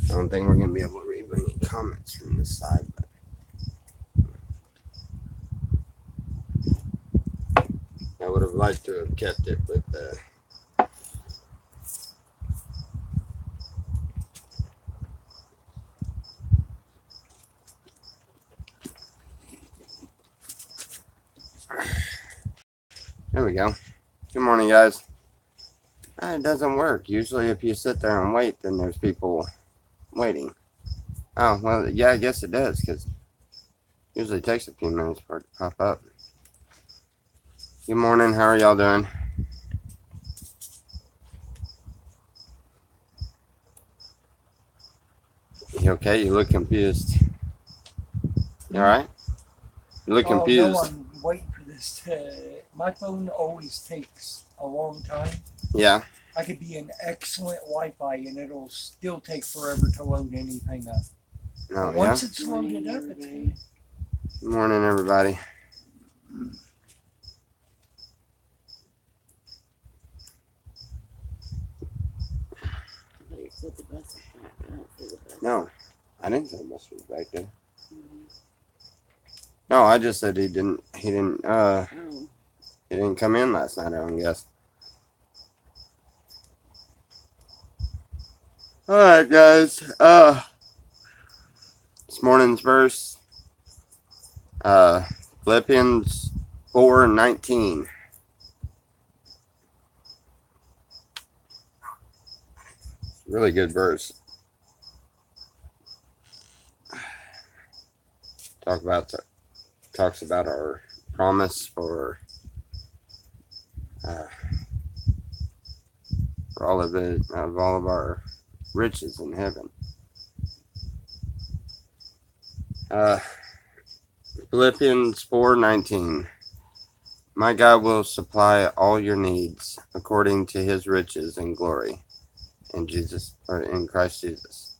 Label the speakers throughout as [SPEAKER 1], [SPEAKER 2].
[SPEAKER 1] I don't think we're going to be able to read any comments from this side. But I would have liked to have kept it with the. There we go. Good morning, guys. It doesn't work. Usually, if you sit there and wait, then there's people waiting. Oh, well, yeah, I guess it does, because usually it takes a few minutes for it to pop up. Good morning. How are y'all doing? You okay? You look confused. You alright? You look confused.
[SPEAKER 2] Oh, no, I'm waiting for this. My phone always takes a long time.
[SPEAKER 1] Yeah.
[SPEAKER 2] I could be in excellent Wi-Fi and it'll still take forever to load anything up.
[SPEAKER 1] Oh,
[SPEAKER 2] But
[SPEAKER 1] yeah?
[SPEAKER 2] once it's loaded up, it's good.
[SPEAKER 1] Good morning, everybody. No, I didn't say Buster was back there. No, I just said he didn't come in last night, I don't guess. Alright, guys. This morning's verse, Philippians 4:19. Really good verse. Talks about our promise for all of our riches in heaven. Philippians 4:19. My God will supply all your needs according to his riches and glory in Christ Jesus.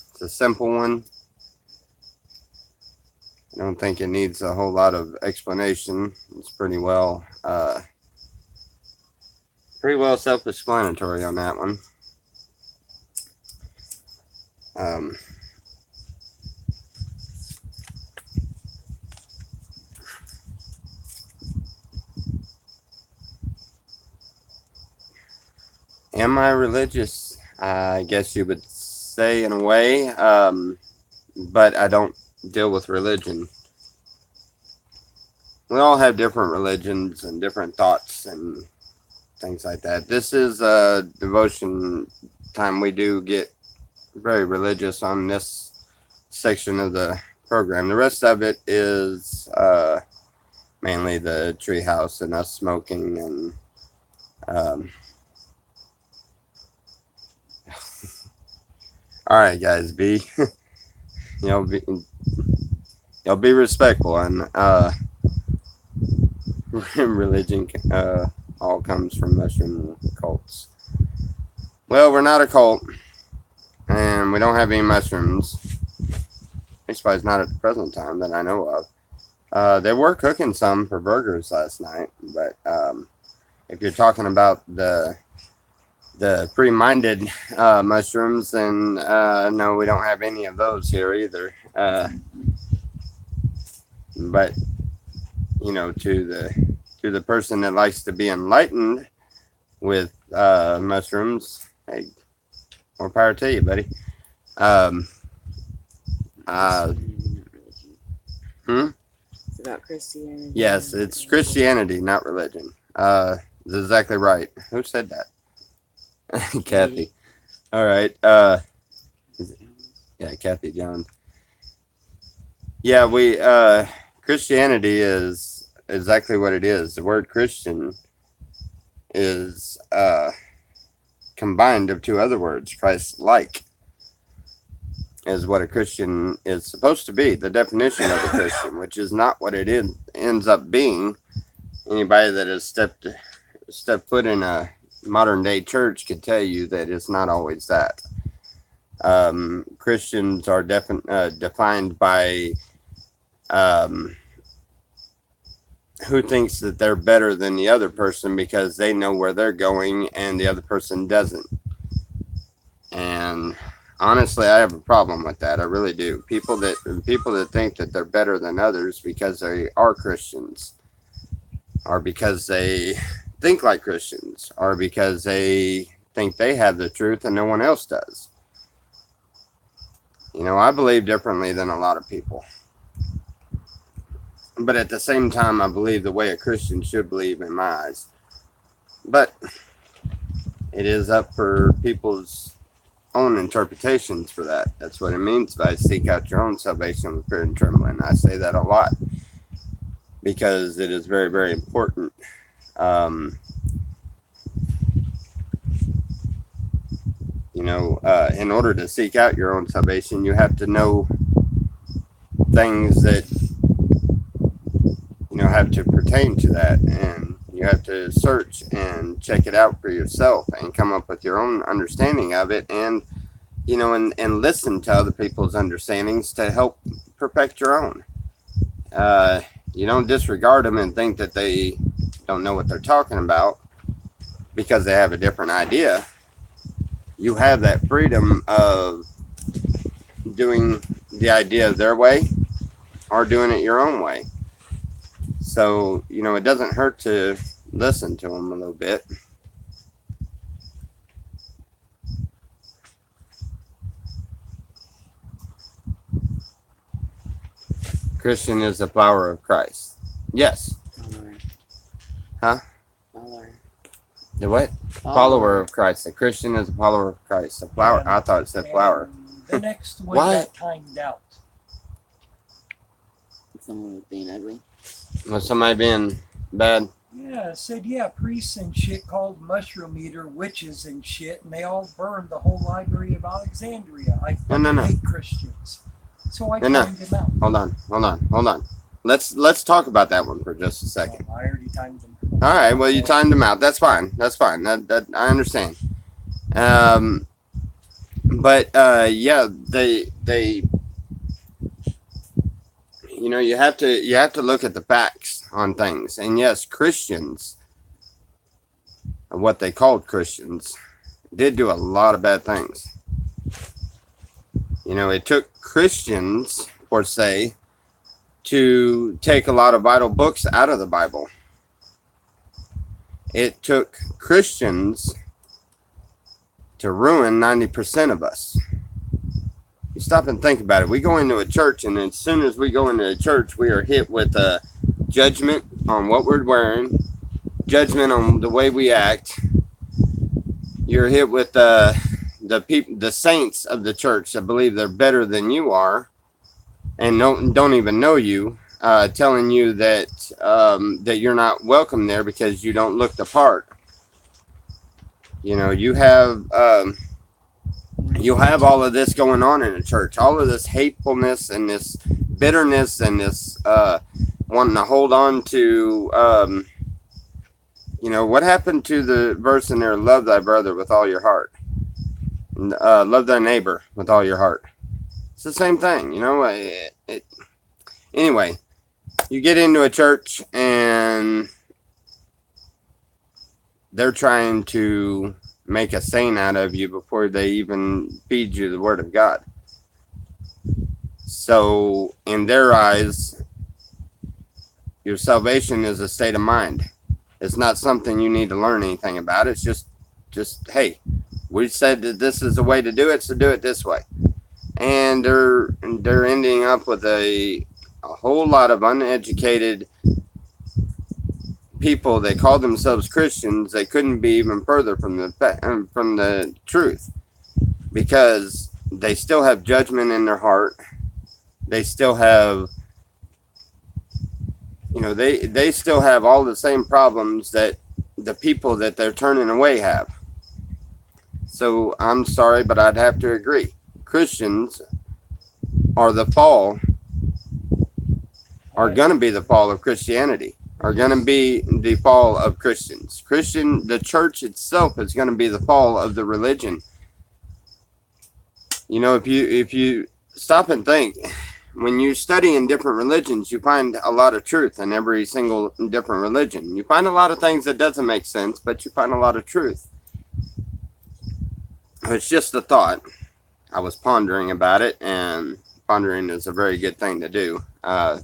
[SPEAKER 1] It's a simple one. I don't think it needs a whole lot of explanation. It's pretty well self-explanatory on that one. Am I religious? I guess you would say in a way, but I don't deal with religion. We all have different religions and different thoughts and things like that. This is a devotion time. We do get very religious on this section of the program. The rest of it is mainly the treehouse and us smoking and all right, guys, be be respectful and religion all comes from mushroom cults. Well, we're not a cult, and we don't have any mushrooms. At least not at the present time that I know of. They were cooking some for burgers last night, but if you're talking about the pre-minded mushrooms, then no, we don't have any of those here either. But to the person that likes to be enlightened with mushrooms, hey, more power to you, buddy.
[SPEAKER 3] It's about Christianity.
[SPEAKER 1] Yes, it's Christianity, not religion. That's exactly right. Who said that? Kathy. All right. Yeah, Kathy Jones. Yeah, we Christianity is exactly what it is. The word Christian is combined of two other words. Christ-like is what a Christian is supposed to be. The definition of a Christian, which is not what it ends up being. Anybody that has stepped foot in a modern day church could tell you that it's not always that. Christians are defined by who thinks that they're better than the other person because they know where they're going and the other person doesn't. And honestly, I have a problem with that. I really do. People that think that they're better than others because they are Christians, or because they think like Christians, or because they think they have the truth and no one else does. You know, I believe differently than a lot of people. But at the same time, I believe the way a Christian should believe in my eyes. But it is up for people's own interpretations for that. That's what it means by seek out your own salvation with fear and trembling. I say that a lot because it is very, very important. In order to seek out your own salvation, you have to know things that have to pertain to that, and you have to search and check it out for yourself and come up with your own understanding of it, and and listen to other people's understandings to help perfect your own. You don't disregard them and think that they don't know what they're talking about because they have a different idea. You have that freedom of doing the idea their way or doing it your own way. So, it doesn't hurt to listen to them a little bit. Christian is the flower of Christ. Yes.
[SPEAKER 3] Follower.
[SPEAKER 1] Huh?
[SPEAKER 3] Follower.
[SPEAKER 1] The what? Follower of Christ. A Christian is a follower of Christ. A flower. I thought it said flower.
[SPEAKER 2] The next one
[SPEAKER 1] What?
[SPEAKER 2] got timed out.
[SPEAKER 3] Someone was being ugly.
[SPEAKER 1] Was somebody being bad?
[SPEAKER 2] Yeah, it said, priests and shit called mushroom eater witches and shit, and they all burned the whole library of Alexandria. I
[SPEAKER 1] No.
[SPEAKER 2] hate Christians. So I
[SPEAKER 1] No.
[SPEAKER 2] timed them out.
[SPEAKER 1] Hold on. Let's talk about that one for just a second.
[SPEAKER 2] I already timed them.
[SPEAKER 1] All right. Well, you timed them out. That's fine. That I understand. They you have to look at the facts on things. And yes, Christians, what they called Christians, did do a lot of bad things. It took Christians, per se, to take a lot of vital books out of the Bible. It took Christians to ruin 90% of us. You stop and think about it. We go into a church, and as soon as we go into a church, we are hit with a judgment on what we're wearing, judgment on the way we act. You're hit with the saints of the church that believe they're better than you are, and don't even know you, telling you that that you're not welcome there because you don't look the part. You have all of this going on in the church, all of this hatefulness and this bitterness and this wanting to hold on to, what happened to the verse in there, love thy brother with all your heart, and, love thy neighbor with all your heart. It's the same thing, anyway, you get into a church and they're trying to make a saint out of you before they even feed you the word of God. So in their eyes, your salvation is a state of mind. It's not something you need to learn anything about. It's just hey, we said that this is the way to do it, so do it this way. And they're ending up with a whole lot of uneducated people. They call themselves Christians. They couldn't be even further from the truth, because they still have judgment in their heart. They still have, they still have all the same problems that the people that they're turning away have. So I'm sorry, but I'd have to agree. Christians are going to be the fall of Christianity, are going to be the fall of Christians. The church itself is going to be the fall of the religion. If you stop and think, when you study in different religions, you find a lot of truth in every single different religion. You find a lot of things that doesn't make sense, but you find a lot of truth. It's just a thought. I was pondering about it, and pondering is a very good thing to do.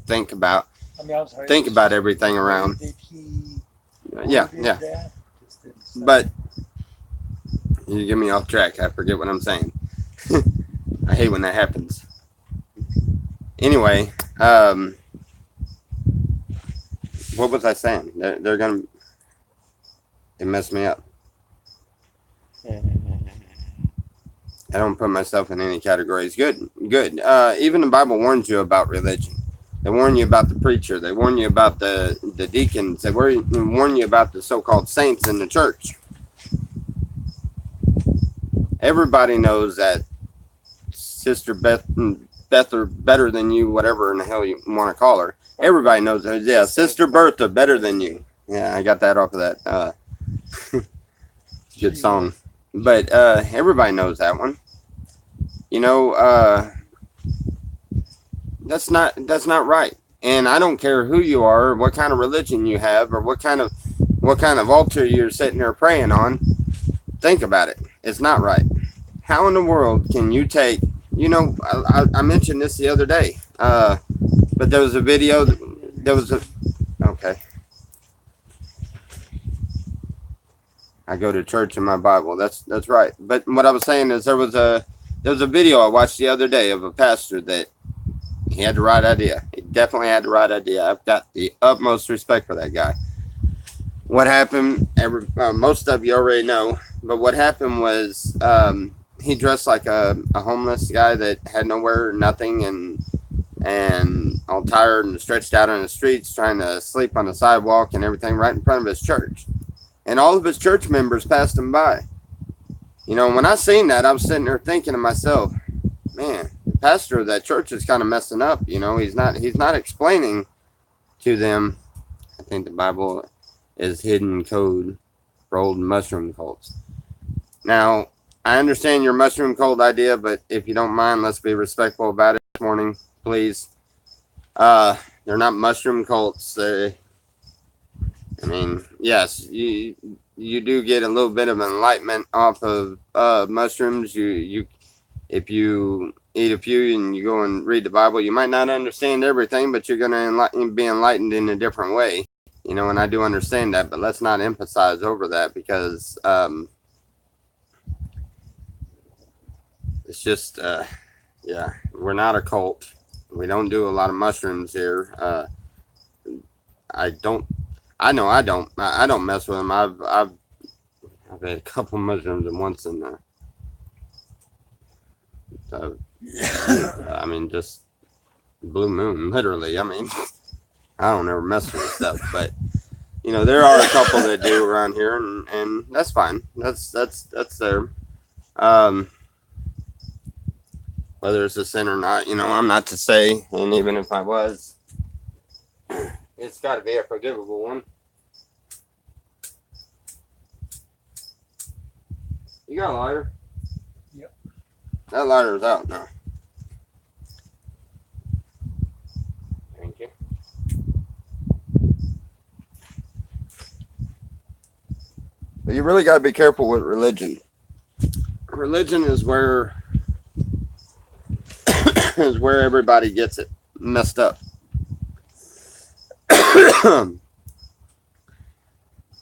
[SPEAKER 1] Think about
[SPEAKER 2] I mean, I'm sorry.
[SPEAKER 1] think about everything around.
[SPEAKER 2] Did he
[SPEAKER 1] Yeah,
[SPEAKER 2] worded
[SPEAKER 1] yeah.
[SPEAKER 2] that?
[SPEAKER 1] But you get me off track. I forget what I'm saying. I hate when that happens. Anyway, what was I saying? They're gonna. It messed me up. I don't put myself in any categories. Good, good. Even the Bible warns you about religion. They warn you about the preacher. They warn you about the deacons. They warn you about the so-called saints in the church. Everybody knows that Sister Beth or better than you, whatever in the hell you want to call her. Everybody knows that. Yeah, Sister Bertha, better than you. Yeah, I got that off of that. Good song. But everybody knows that one. You know, that's not right. And I don't care who you are, or what kind of religion you have, or what kind of altar you're sitting there praying on. Think about it. It's not right. How in the world can you take? You know, I mentioned this the other day. But there was a video. Okay. I go to church in my Bible. That's right. But what I was saying is there was a video I watched the other day of a pastor that he had the right idea. He definitely had the right idea. I've got the utmost respect for that guy. What happened? Most of you already know. But what happened was he dressed like a homeless guy that had nowhere, nothing, and all tired and stretched out on the streets, trying to sleep on the sidewalk and everything right in front of his church. And all of his church members passed him by. You know, when I seen that, I was sitting there thinking to myself, man, the pastor of that church is kind of messing up. You know, he's not explaining to them. I think the Bible is hidden code for old mushroom cults. Now, I understand your mushroom cult idea, but if you don't mind, let's be respectful about it this morning, please. They're not mushroom cults. I mean, yes, you do get a little bit of enlightenment off of mushrooms. You if you eat a few and you go and read the Bible, you might not understand everything, but you're going to be enlightened in a different way. You know, and I do understand that, but let's not emphasize over that because it's just, yeah, we're not a cult. We don't do a lot of mushrooms here. I don't mess with them. I've had a couple mushrooms and once in there. So, I mean, just blue moon, literally. I mean, I don't ever mess with stuff, but you know, there are a couple that do around here, and that's fine. That's there. Whether it's a sin or not, you know, I'm not to say, and even if I was, it's got to be a forgivable one. You got a lighter?
[SPEAKER 2] Yep.
[SPEAKER 1] That lighter's out now. Thank you. But you really got to be careful with religion. Religion is where everybody gets it messed up.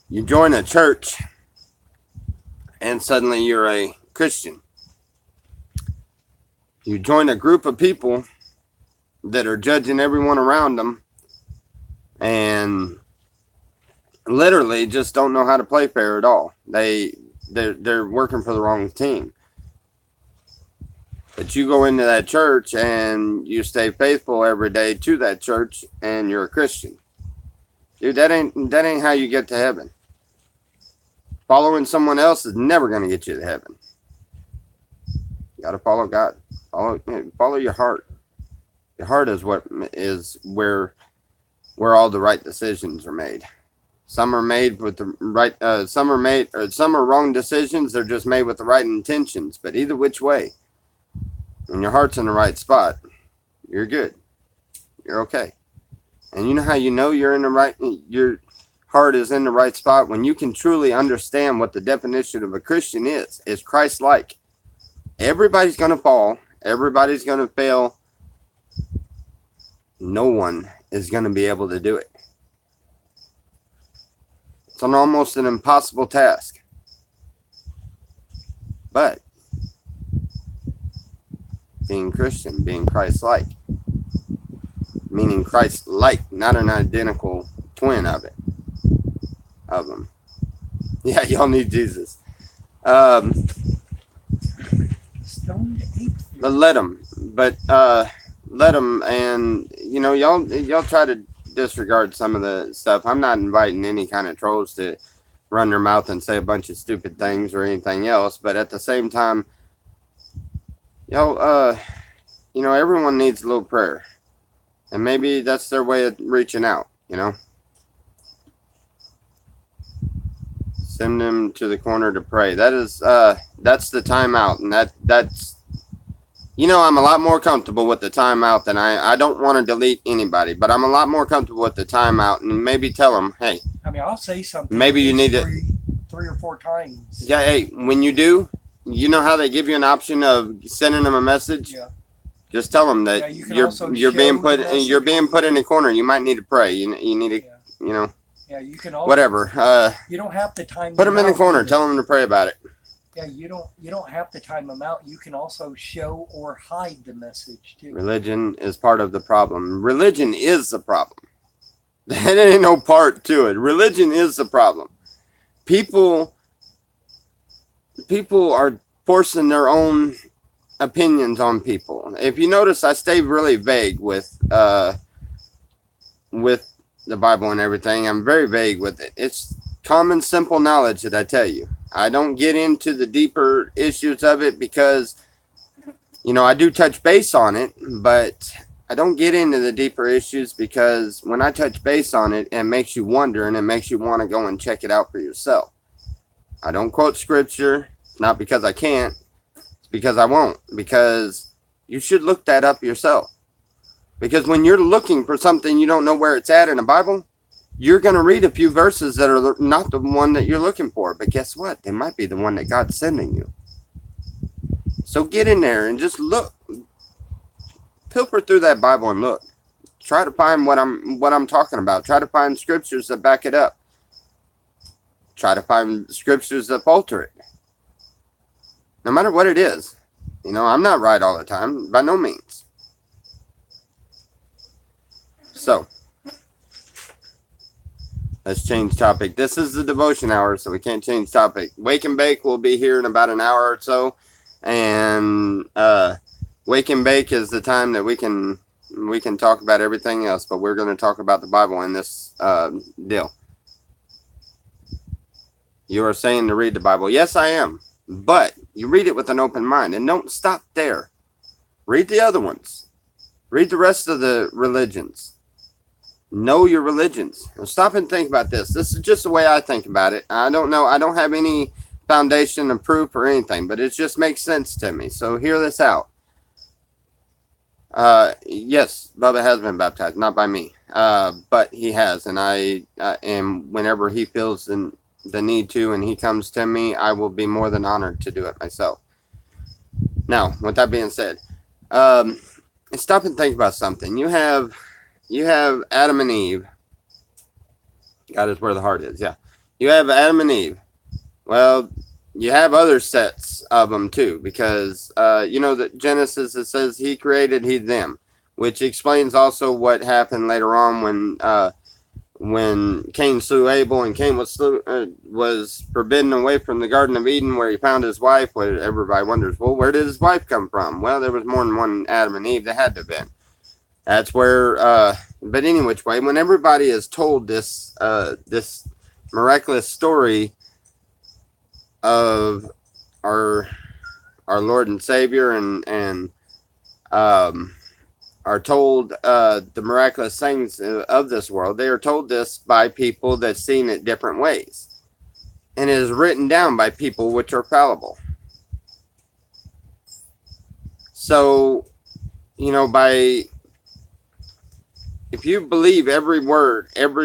[SPEAKER 1] You join a church and suddenly you're a Christian. You join a group of people that are judging everyone around them and literally just don't know how to play fair at all. They're working for the wrong team. But you go into that church and you stay faithful every day to that church and you're a Christian. Dude, that ain't how you get to heaven. Following someone else is never going to get you to heaven. You got to follow God. Follow your heart. Your heart is where all the right decisions are made. Some are made with the right. Some are wrong decisions. They're just made with the right intentions. But either which way, when your heart's in the right spot, you're good. You're okay. And you know how you know you're in the right. Your heart is in the right spot when you can truly understand what the definition of a Christian is. It's Christ-like. Everybody's going to fall. Everybody's going to fail. No one is going to be able to do it. It's almost an impossible task. But being Christian, being Christ-like, meaning Christ-like, not an identical twin of them. Yeah, y'all need Jesus.
[SPEAKER 2] Stoned ape.
[SPEAKER 1] But let them. And y'all try to disregard some of the stuff. I'm not inviting any kind of trolls to run their mouth and say a bunch of stupid things or anything else. But at the same time, everyone needs a little prayer, and maybe that's their way of reaching out. Send them to the corner to pray. That's the timeout, and that's I'm a lot more comfortable with the timeout than I don't want to delete anybody, but I'm a lot more comfortable with the timeout, and maybe tell them, hey.
[SPEAKER 2] I mean, I'll say something.
[SPEAKER 1] Maybe you need
[SPEAKER 2] three or four times.
[SPEAKER 1] Yeah, hey, when you do, you know how they give you an option of sending them a message.
[SPEAKER 2] Yeah.
[SPEAKER 1] Just tell them that you're being put in a corner. You might need to pray. You need to
[SPEAKER 2] Yeah, you can also,
[SPEAKER 1] whatever.
[SPEAKER 2] You don't have to time.
[SPEAKER 1] Put them in the corner. Tell them to pray about it.
[SPEAKER 2] Yeah, you don't have to time them out. You can also show or hide the message too.
[SPEAKER 1] Religion is part of the problem. Religion is the problem. There ain't no part to it. Religion is the problem. People are forcing their own opinions on people. If you notice, I stay really vague with the Bible and everything. I'm very vague with it. It's common, simple knowledge that I tell you. I don't get into the deeper issues of it because, I do touch base on it, but I don't get into the deeper issues because when I touch base on it, it makes you wonder and it makes you want to go and check it out for yourself. I don't quote scripture, not because I can't, it's because I won't, because you should look that up yourself. Because when you're looking for something you don't know where it's at in the Bible, you're going to read a few verses that are not the one that you're looking for. But guess what? They might be the one that God's sending you. So get in there and just look. Pilfer through that Bible and look. Try to find what I'm talking about. Try to find scriptures that back it up. Try to find scriptures that falter it. No matter what it is. I'm not right all the time. By no means. So, let's change topic. This is the devotion hour, so we can't change topic. Wake and Bake will be here in about an hour or so. And Wake and Bake is the time that we can talk about everything else, but we're going to talk about the Bible in this deal. You are saying to read the Bible. Yes, I am. But you read it with an open mind, and don't stop there. Read the other ones. Read the rest of the religions. Know your religions. Now stop and think about this. This is just the way I think about it. I don't know. I don't have any foundation of proof or anything, but it just makes sense to me. So hear this out. Yes, Bubba has been baptized, not by me, but he has, and I am. Whenever he feels the need to, and he comes to me, I will be more than honored to do it myself. Now, with that being said, stop and think about something. You have Adam and Eve. God is where the heart is. Yeah. You have Adam and Eve. Well, you have other sets of them too, because, that Genesis, it says he created, he, them, which explains also what happened later on when Cain slew Abel, and Cain was forbidden away from the Garden of Eden where he found his wife. Where everybody wonders, well, where did his wife come from? Well, there was more than one Adam and Eve. There had to have been. That's where, but any which way, when everybody is told this miraculous story of our Lord and Savior, and are told the miraculous things of this world, they are told this by people that seen it different ways, and it is written down by people which are fallible. So, if you believe every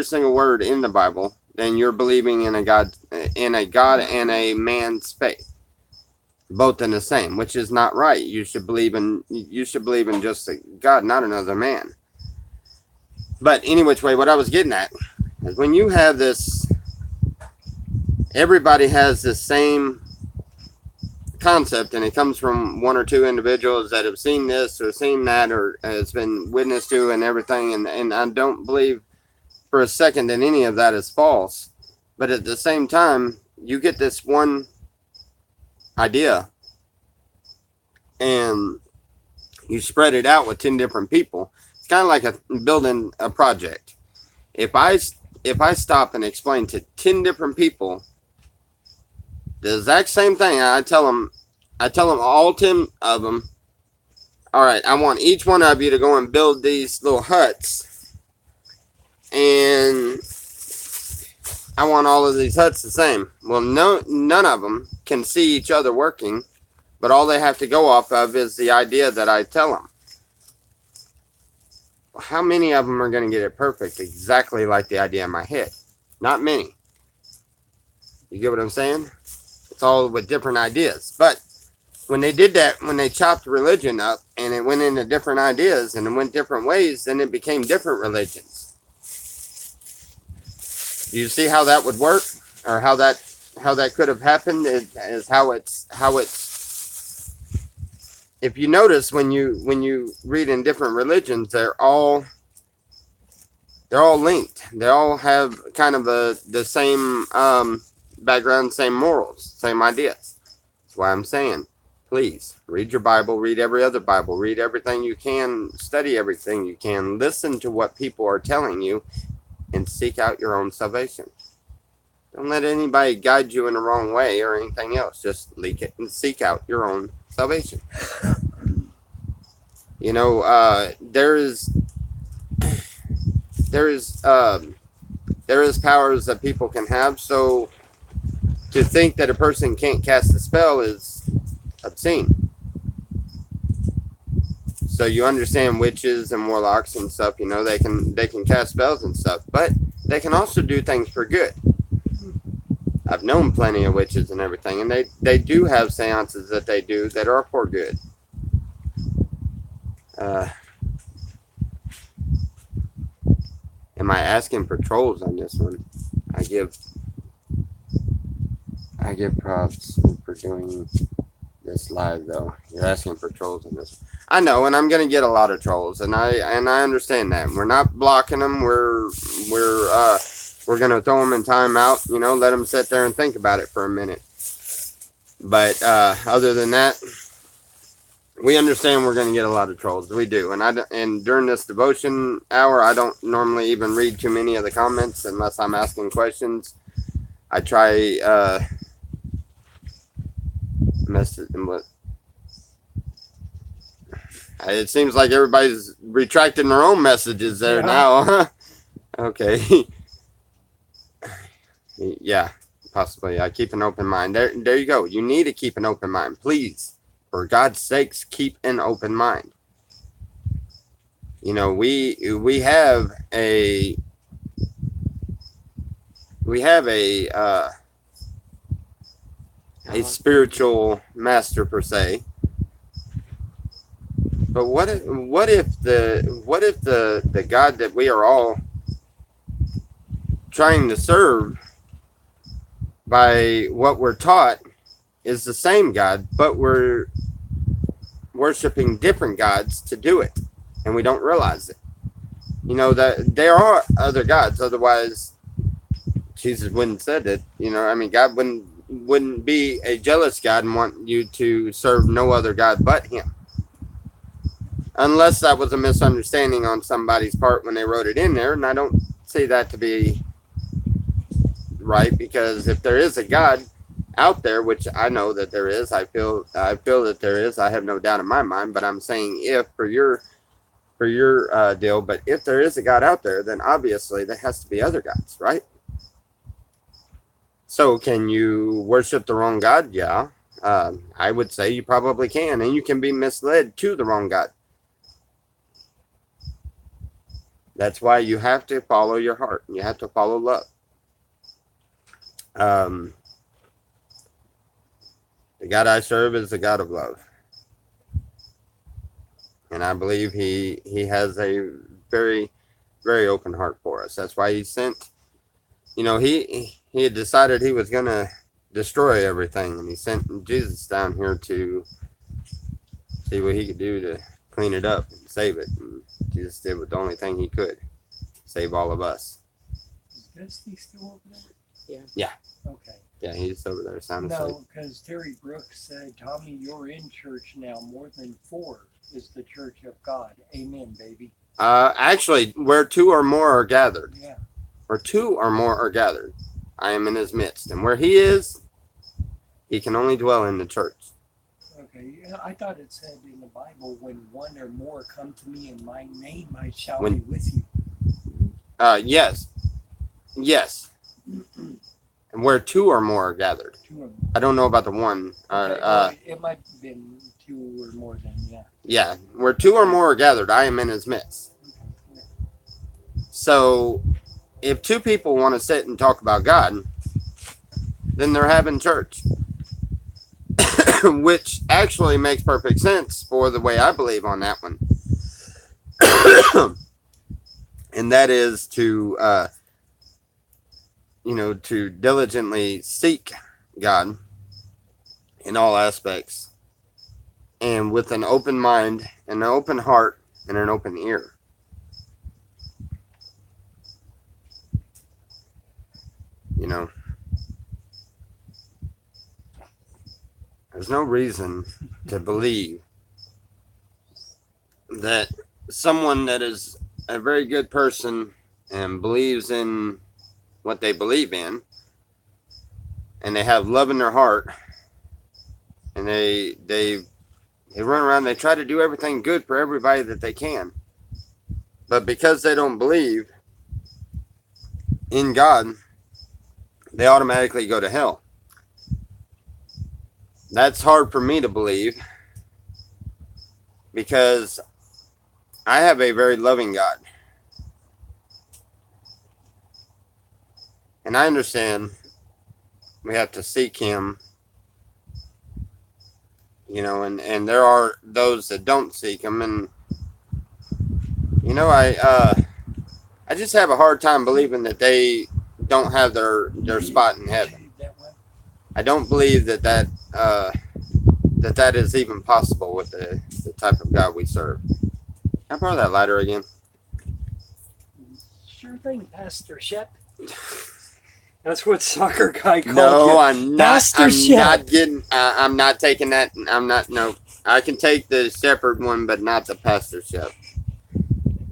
[SPEAKER 1] single word in the Bible, then you're believing in a God and a man's faith. both in the same, which is not right. You should believe in just God, not another man. But any which way, what I was getting at is when you have this, everybody has the same concept, and it comes from one or two individuals that have seen this or seen that or has been witnessed to and everything. And I don't believe for a second that any of that is false. But at the same time, you get this one idea and you spread it out with 10 different people. It's kind of like building a project. If I stop and explain to 10 different people the exact same thing, I tell them all 10 of them, all right, I want each one of you to go and build these little huts, and I want all of these huts the same. Well, none of them can see each other working, but all they have to go off of is the idea that I tell them. How many of them are going to get it perfect, exactly like the idea in my head? Not many. You get what I'm saying? It's all with different ideas. But when they did that, when they chopped religion up and it went into different ideas and it went different ways, then it became different religions. Do you see how that would work, or how that could have happened? Is how it's if you notice when you read in different religions, they're all linked. They all have kind of the same background, same morals, same ideas. That's why I'm saying, please read your Bible, read every other Bible, read everything you can, study everything you can, listen to what people are telling you, and seek out your own salvation. Don't let anybody guide you in the wrong way or anything else. Just leak it and seek out your own salvation. You know, there is powers that people can have. So to think that a person can't cast a spell is obscene. So you understand witches and warlocks and stuff. You know, they can cast spells and stuff, but they can also do things for good. I've known plenty of witches and everything, and they do have seances that they do that are for good. Am I asking for trolls on this one? I give props for doing this live, though. You're asking for trolls on this. I know, and I'm gonna get a lot of trolls, and I understand that. We're not blocking them. We're gonna throw them in timeout. You know, let them sit there and think about it for a minute. But other than that, we understand we're going to get a lot of trolls. We do. And during this devotion hour, I don't normally even read too many of the comments unless I'm asking questions. I try message. It seems like everybody's retracting their own messages there now. Okay. Yeah, possibly. I keep an open mind. There you go. You need to keep an open mind. Please. For God's sakes, keep an open mind. You know, we have a spiritual master per se. But what if the God that we are all trying to serve by what we're taught is the same God, but we're worshiping different gods to do it, and we don't realize it. You know, that there are other gods, otherwise Jesus wouldn't have said it. You know, I mean, God wouldn't be a jealous God and want you to serve no other God but him. Unless that was a misunderstanding on somebody's part when they wrote it in there, and I don't see that to be right, because if there is a God out there, which I know that there is, I feel that there is, I have no doubt in my mind, but I'm saying if for your deal, but if there is a God out there, then obviously there has to be other gods, right? So can you worship the wrong God? Yeah, I would say you probably can, and you can be misled to the wrong God. That's why you have to follow your heart. You have to follow love. The The God I serve is the God of love. And I believe he has a very, very open heart for us. That's why he sent, he had decided he was going to destroy everything. And he sent Jesus down here to see what he could do to clean it up and save it. And Jesus did with the only thing he could, save all of us.
[SPEAKER 2] Is Dusty still over there?
[SPEAKER 3] Yeah.
[SPEAKER 1] Yeah.
[SPEAKER 2] Okay.
[SPEAKER 1] Yeah, he's over there sound asleep.
[SPEAKER 2] No, because Terry Brooks said, Tommy, you're in church now. More than 4 is the church of God. Amen, baby.
[SPEAKER 1] Actually, where 2 or more are gathered.
[SPEAKER 2] Yeah.
[SPEAKER 1] Where 2 or more are gathered, I am in his midst. And where he is, he can only dwell in the church.
[SPEAKER 2] Okay. I thought it said in the Bible, when 1 or more come to me in my name, I shall
[SPEAKER 1] When-
[SPEAKER 2] be with you.
[SPEAKER 1] Yes. Yes. And where 2 or more are gathered.
[SPEAKER 2] 2 or more.
[SPEAKER 1] I don't know about the 1.
[SPEAKER 2] Okay, well, it might have been 2 or more than, yeah.
[SPEAKER 1] Yeah. Where 2 or more are gathered, I am in his midst.
[SPEAKER 2] Okay.
[SPEAKER 1] So if 2 people want to sit and talk about God, then they're having church. Which actually makes perfect sense for the way I believe on that one. And that is to to diligently seek God in all aspects, and with an open mind and an open heart and an open ear. There's no reason to believe that someone that is a very good person and believes in what they believe in, and they have love in their heart, and they run around, they try to do everything good for everybody that they can, but because they don't believe in God, they automatically go to hell. That's hard for me to believe, because I have a very loving God. And I understand we have to seek him, and there are those that don't seek him. And, I just have a hard time believing that they don't have their spot in heaven. I don't believe that is even possible with the type of God we serve. Can I borrow that lighter again?
[SPEAKER 2] Sure thing, Pastor Shep. That's what soccer guy called
[SPEAKER 1] No,
[SPEAKER 2] you.
[SPEAKER 1] I'm not.
[SPEAKER 2] Pastor
[SPEAKER 1] I'm
[SPEAKER 2] Shep.
[SPEAKER 1] not getting. I'm not taking that. I'm not. No, I can take the shepherd one, but not the pastor Shep.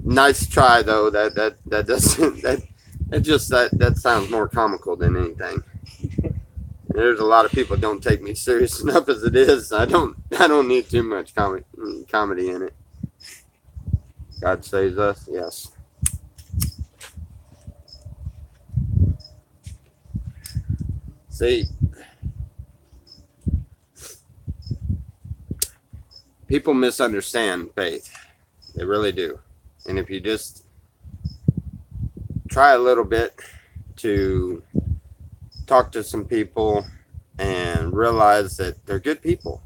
[SPEAKER 1] Nice try though. That doesn't. That sounds more comical than anything. There's a lot of people don't take me serious enough as it is. I don't need too much comedy in it. God saves us. Yes. See, people misunderstand faith. They really do. And if you just try a little bit to talk to some people and realize that they're good people,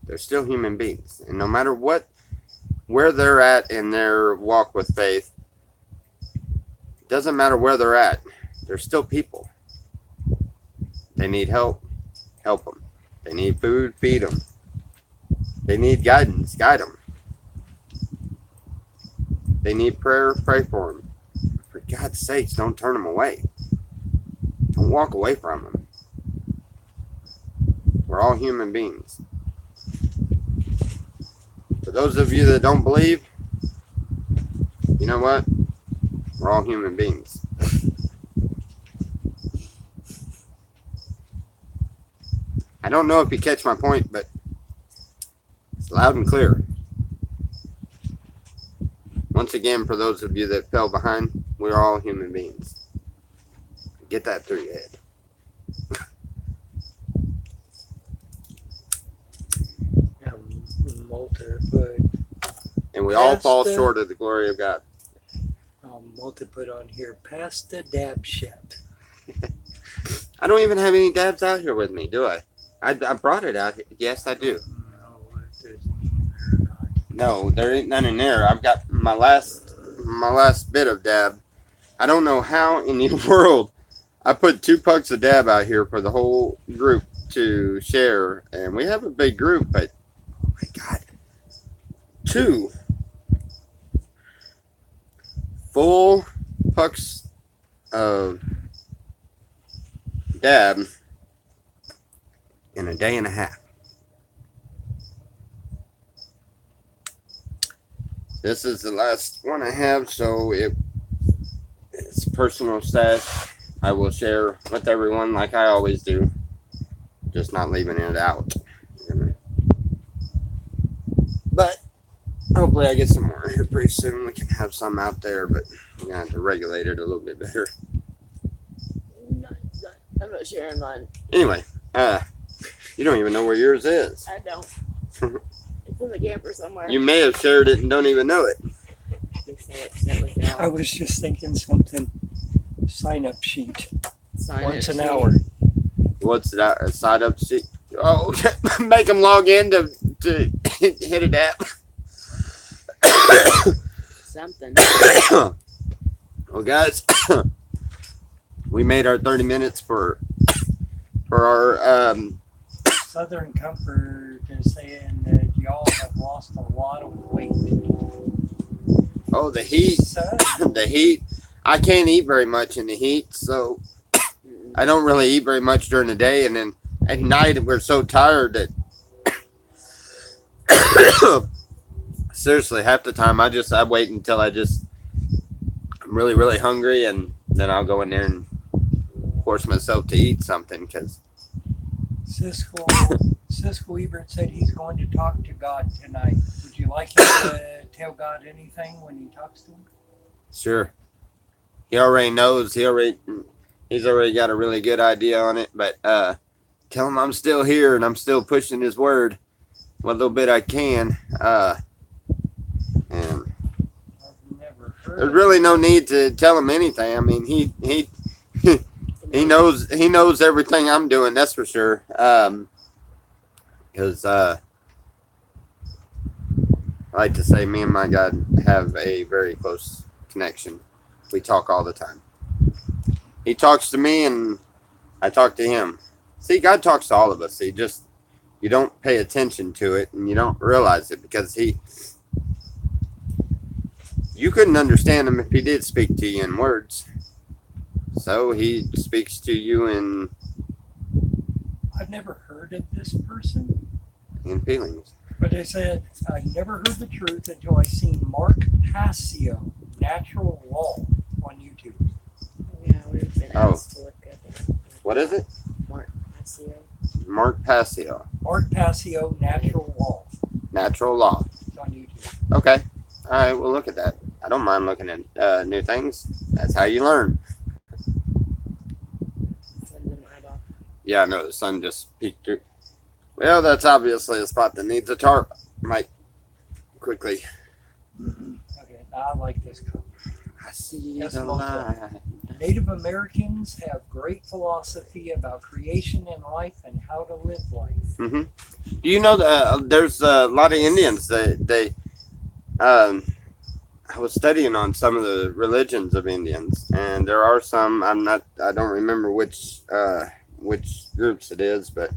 [SPEAKER 1] they're still human beings. And no matter where they're at in their walk with faith, it doesn't matter where they're at, they're still people. They need help them. They need food, feed them. They need guidance, guide them. They need prayer, pray for them. For God's sakes, don't turn them away. Don't walk away from them. We're all human beings. For those of you that don't believe, you know what? We're all human beings. I don't know if you catch my point, but it's loud and clear. Once again, for those of you that fell behind, we're all human beings. Get that through your head. And we all fall short of the glory of God.
[SPEAKER 2] Multi put on here, Pastor Dab Shep.
[SPEAKER 1] I don't even have any dabs out here with me, do I? I brought it out. Yes, I do.
[SPEAKER 2] No, if there's any in there or not.
[SPEAKER 1] No, there ain't none in there. I've got my last bit of dab. I don't know how in the world I put 2 pucks of dab out here for the whole group to share, and we have a big group, but oh my god, 2 full pucks of dab in a day and a half. This is the last one I have, so it's personal stash. I will share with everyone like I always do, just not leaving it out. But hopefully I get some more here pretty soon. We can have some out there, but we're gonna have to regulate it a little bit better.
[SPEAKER 3] I'm not sharing mine.
[SPEAKER 1] Anyway, you don't even know where yours is.
[SPEAKER 3] I don't. It's in the camper somewhere.
[SPEAKER 1] You may have shared it and don't even know it.
[SPEAKER 2] I was just thinking something. Sign up sheet. Once an
[SPEAKER 3] sheet.
[SPEAKER 2] hour.
[SPEAKER 1] What's that? A side up sheet? Oh, make them log in to hit a app.
[SPEAKER 3] Something.
[SPEAKER 1] Well, guys, we made our 30 minutes for our
[SPEAKER 2] Southern Comfort is saying that y'all have lost a lot of weight.
[SPEAKER 1] oh, the heat.
[SPEAKER 2] So,
[SPEAKER 1] The heat. I can't eat very much in the heat, so I don't really eat very much during the day, and then at night we're so tired that seriously, half the time I wait until I'm really, really hungry, and then I'll go in there and force myself to eat something, because
[SPEAKER 2] Cisco Ebert said he's going to talk to God tonight. Would you like him to tell God anything when he talks to him?
[SPEAKER 1] sure, he already knows. He's already got a really good idea on it, but tell him I'm still here and I'm still pushing his word what little bit I can. And
[SPEAKER 2] I've never heard
[SPEAKER 1] there's really no need to tell him anything. I mean, he knows everything I'm doing. That's for sure. Because I like to say, me and my God have a very close connection. We talk all the time. He talks to me, and I talk to him. See, God talks to all of us. You don't pay attention to it, and you don't realize it, because you couldn't understand him if he did speak to you in words. So he speaks to you in
[SPEAKER 2] I've never heard of this person,
[SPEAKER 1] feelings.
[SPEAKER 2] but they said I never heard the truth until I seen Mark Passio, Natural Law, on YouTube.
[SPEAKER 3] Yeah, we've been asked to look at it.
[SPEAKER 1] What is it?
[SPEAKER 3] Mark Passio.
[SPEAKER 1] Mark Passio,
[SPEAKER 2] Mark Passio, Natural Law.
[SPEAKER 1] Natural Law.
[SPEAKER 2] It's on YouTube.
[SPEAKER 1] Okay. All right, we'll look at that. I don't mind looking at new things. That's how you learn.
[SPEAKER 3] Send them eyeball.
[SPEAKER 1] Yeah, I know the sun just peeked through. Well, that's obviously a spot that needs a tarp. Might quickly.
[SPEAKER 2] Okay, I like this cover.
[SPEAKER 1] I see
[SPEAKER 2] That's
[SPEAKER 1] the
[SPEAKER 2] a long
[SPEAKER 1] light.
[SPEAKER 2] Native Americans have great philosophy about creation and life and how to live life.
[SPEAKER 1] Mm-hmm. Do you know that there's a lot of Indians I was studying on some of the religions of Indians, and there are some. I don't remember which groups it is, but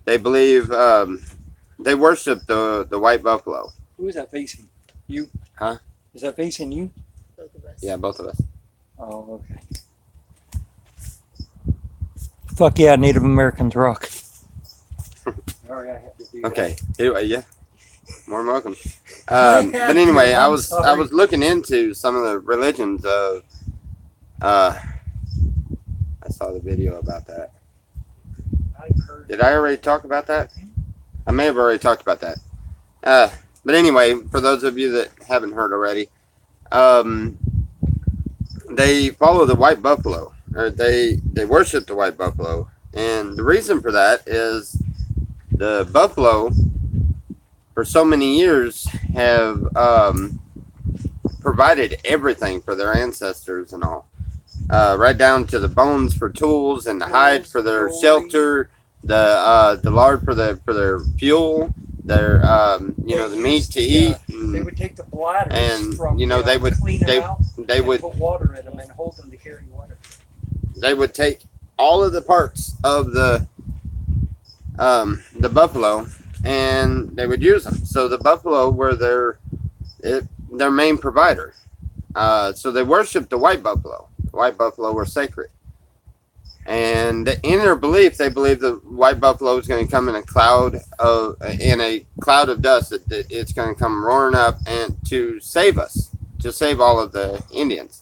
[SPEAKER 1] they believe they worship the white buffalo.
[SPEAKER 2] Who is that facing? You?
[SPEAKER 1] Huh?
[SPEAKER 2] Is that facing you?
[SPEAKER 3] Both of us.
[SPEAKER 1] Yeah, both of us.
[SPEAKER 2] Oh, okay. Fuck yeah, Native Americans rock. Sorry, I have to do that.
[SPEAKER 1] Okay. Anyway, yeah. More than welcome. But anyway, I was looking into some of the religions of. I saw the video about that.
[SPEAKER 2] I've heard.
[SPEAKER 1] Did I already talk about that? I may have already talked about that. But anyway, for those of you that haven't heard already, they follow the white buffalo, or they worship the white buffalo, and the reason for that is the buffalo, for so many years, have provided everything for their ancestors and all, right down to the bones for tools and the hide for their shelter, the lard for their fuel, their the meat to eat,
[SPEAKER 2] They would take the bladders
[SPEAKER 1] and,
[SPEAKER 2] from
[SPEAKER 1] they would
[SPEAKER 2] clean them out
[SPEAKER 1] they
[SPEAKER 2] and
[SPEAKER 1] would
[SPEAKER 2] put water in them and hold them to carry water.
[SPEAKER 1] they would take all of the parts of the buffalo, and they would use them. So the buffalo were their main provider. So they worshipped the white buffalo. The white buffalo were sacred. And in their belief, they believed the white buffalo was going to come in a cloud of dust. That it's going to come roaring up and to save us, to save all of the Indians.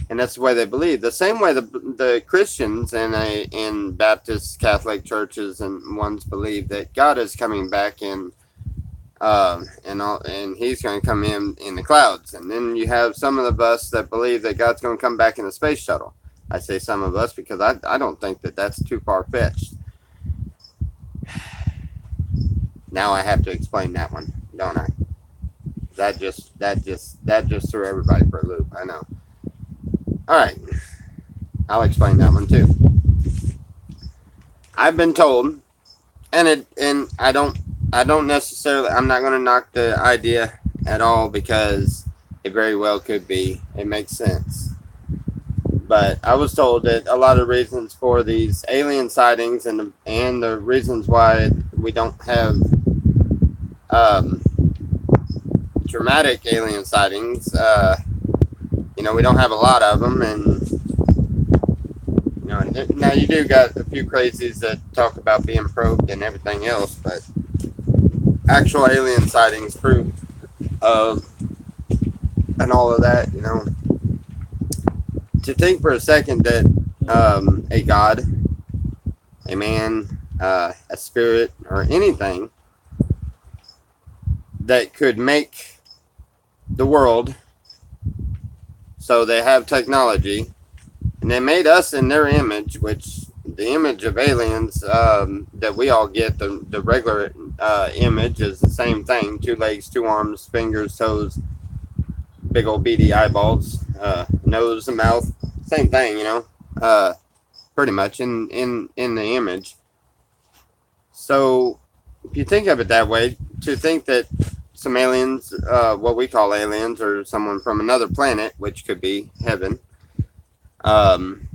[SPEAKER 1] And that's the way they believe. The same way the Christians in Baptist, Catholic churches and ones believe that God is coming back and He's going to come in the clouds. And then you have some of us that believe that God's going to come back in a space shuttle. I say some of us because I don't think that that's too far fetched. Now I have to explain that one, don't I? That just threw everybody for a loop. I know. All right, I'll explain that one too. I've been told, and I don't necessarily. I'm not going to knock the idea at all because it very well could be. It makes sense. But I was told that a lot of reasons for these alien sightings and the reasons why we don't have dramatic alien sightings, we don't have a lot of them, and now you do got a few crazies that talk about being probed and everything else, but actual alien sightings, proof of, and all of that, to think for a second that a god, a man, a spirit, or anything that could make the world, so they have technology, and they made us in their image, which the image of aliens that we all get, the regular image is the same thing: 2 legs, 2 arms, fingers, toes, big old beady eyeballs, nose and mouth, same thing, pretty much in the image. So if you think of it that way, to think that some aliens, what we call aliens, or someone from another planet, which could be heaven, and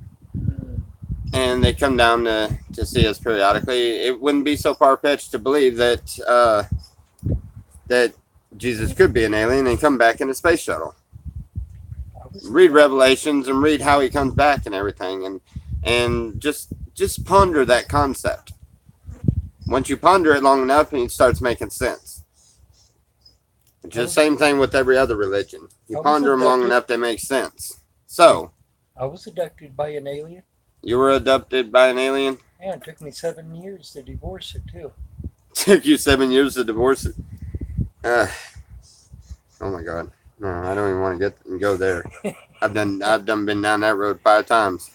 [SPEAKER 1] they come down to see us periodically, it wouldn't be so far-fetched to believe that that Jesus could be an alien and come back in a space shuttle. Read Revelations and read how he comes back and everything, and just ponder that concept. Once you ponder it long enough, it starts making sense. It's the same thing with every other religion. You ponder them long enough, they make sense. So,
[SPEAKER 2] I was abducted by an alien.
[SPEAKER 1] You were abducted by an alien?
[SPEAKER 2] Yeah, it took me 7 years to divorce it too.
[SPEAKER 1] Took you 7 years to divorce it? Oh my God. No, I don't even want to go there. I've been down that road 5 times.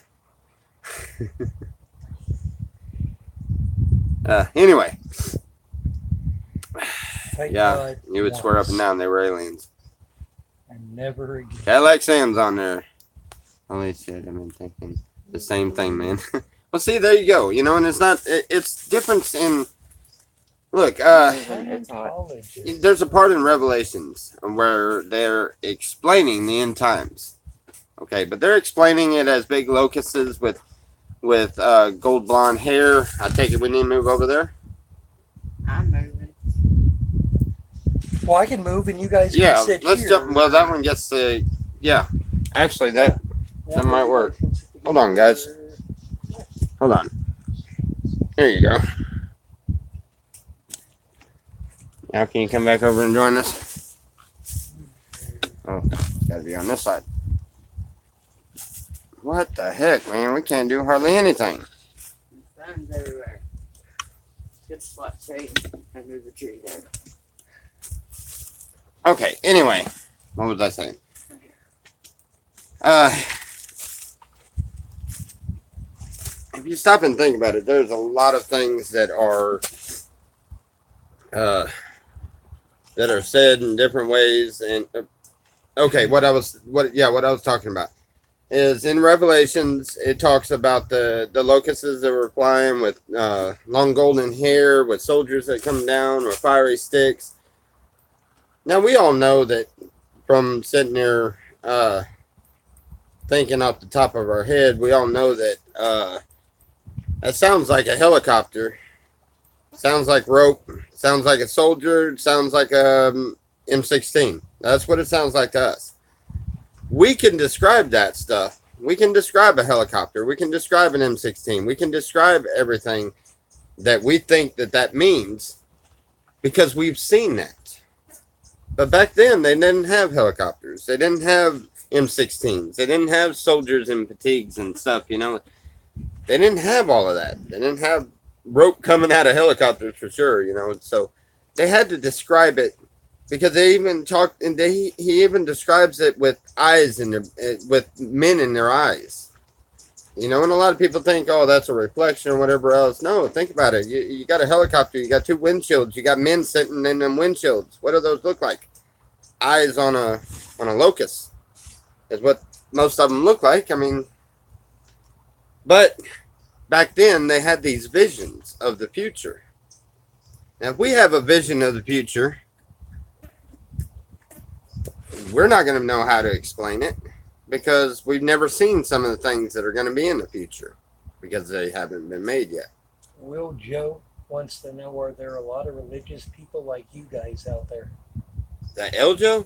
[SPEAKER 1] Anyway.
[SPEAKER 2] Thank
[SPEAKER 1] Yeah,
[SPEAKER 2] God
[SPEAKER 1] you would swear up and down they were aliens.
[SPEAKER 2] And never again.
[SPEAKER 1] Cadillac Sam's on there. Holy shit, I've been thinking the same thing, man. Well, see, there you go. And it's difference in, look, there's a part in Revelations where they're explaining the end times. Okay, but they're explaining it as big locusts with gold blonde hair. I take it we need to move over there?
[SPEAKER 3] I'm moving.
[SPEAKER 2] Well, I can move and you guys can sit
[SPEAKER 1] let's
[SPEAKER 2] here.
[SPEAKER 1] jump. Well, that one gets the, actually that might work. Hold on, guys. Hold on. There you go. Now can you come back over and join us? Oh, gotta be on this side. What the heck, man? We can't do hardly anything.
[SPEAKER 3] Phones everywhere. Good spot straight and move the tree there.
[SPEAKER 1] Okay, anyway. What was I saying? If you stop and think about it, there's a lot of things that are said in different ways. And okay, what I was talking about is in Revelations. It talks about the locusts that were flying with long golden hair, with soldiers that come down with fiery sticks. Now we all know that from sitting there thinking off the top of our head, we all know that that sounds like a helicopter, sounds like rope, sounds like a soldier, sounds like a M16. That's what it sounds like to us. We can describe that stuff. We can describe a helicopter. We can describe an M16. We can describe everything that we think that means because we've seen that. But back then, they didn't have helicopters. They didn't have M16s. They didn't have soldiers in fatigues and stuff, you know. They didn't have all of that. They didn't have rope coming out of helicopters for sure, you know. So they had to describe it because they even talked, and he even describes it with eyes with men in their eyes. You know, and a lot of people think, oh, that's a reflection or whatever else. No, think about it. You got a helicopter, you got two windshields, you got men sitting in them windshields. What do those look like? Eyes on a locust is what most of them look like. I mean, but back then they had these visions of the future. Now, if we have a vision of the future, we're not going to know how to explain it because we've never seen some of the things that are going to be in the future because they haven't been made yet.
[SPEAKER 2] Will Joe wants to know, are there a lot of religious people like you guys out there?
[SPEAKER 1] That Eljo?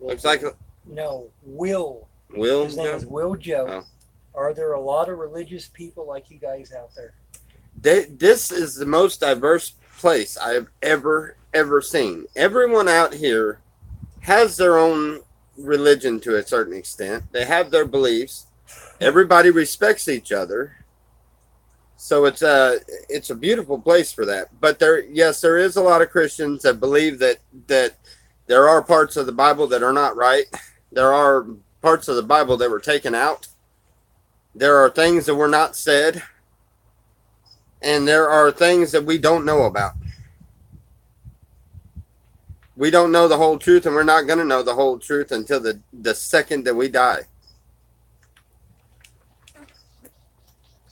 [SPEAKER 1] Looks like
[SPEAKER 2] No, Will.
[SPEAKER 1] Will.
[SPEAKER 2] His name is Will Joe.
[SPEAKER 1] Oh.
[SPEAKER 2] Are there a lot of religious people like you guys out there?
[SPEAKER 1] This is the most diverse place I have ever seen. Everyone out here has their own religion to a certain extent. They have their beliefs. Everybody respects each other. So it's a beautiful place for that. But there is a lot of Christians that believe that there are parts of the Bible that are not right. There are parts of the Bible that were taken out. There are things that were not said. And there are things that we don't know about. We don't know the whole truth, and we're not going to know the whole truth until the second that we die.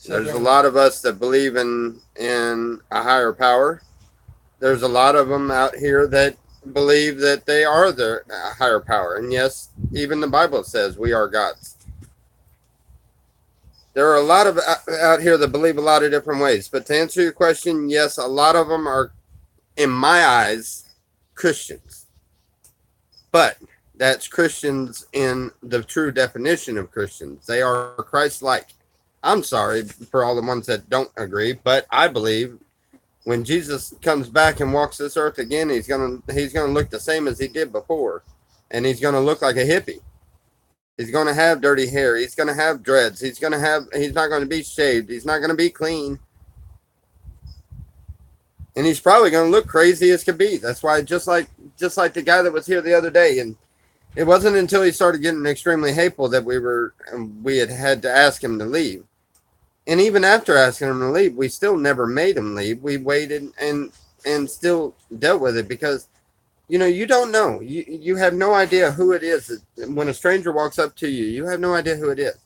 [SPEAKER 1] There's a lot of us that believe in a higher power. There's a lot of them out here that believe that they are the higher power. And yes, even the Bible says we are gods. There are a lot of out here that believe a lot of different ways. But to answer your question, yes, a lot of them are, in my eyes, Christians. But that's Christians in the true definition of Christians. They are Christ-like. I'm sorry for all the ones that don't agree, but I believe when Jesus comes back and walks this earth again, he's gonna look the same as he did before, and he's gonna look like a hippie. He's gonna have dirty hair. He's gonna have dreads. He's not gonna be shaved. He's not gonna be clean. And he's probably going to look crazy as could be. That's why, just like the guy that was here the other day, and it wasn't until he started getting extremely hateful that we had to ask him to leave. And even after asking him to leave, we still never made him leave. We waited and still dealt with it because, you know, you don't know. You have no idea who it is. When a stranger walks up to you, you have no idea who it is.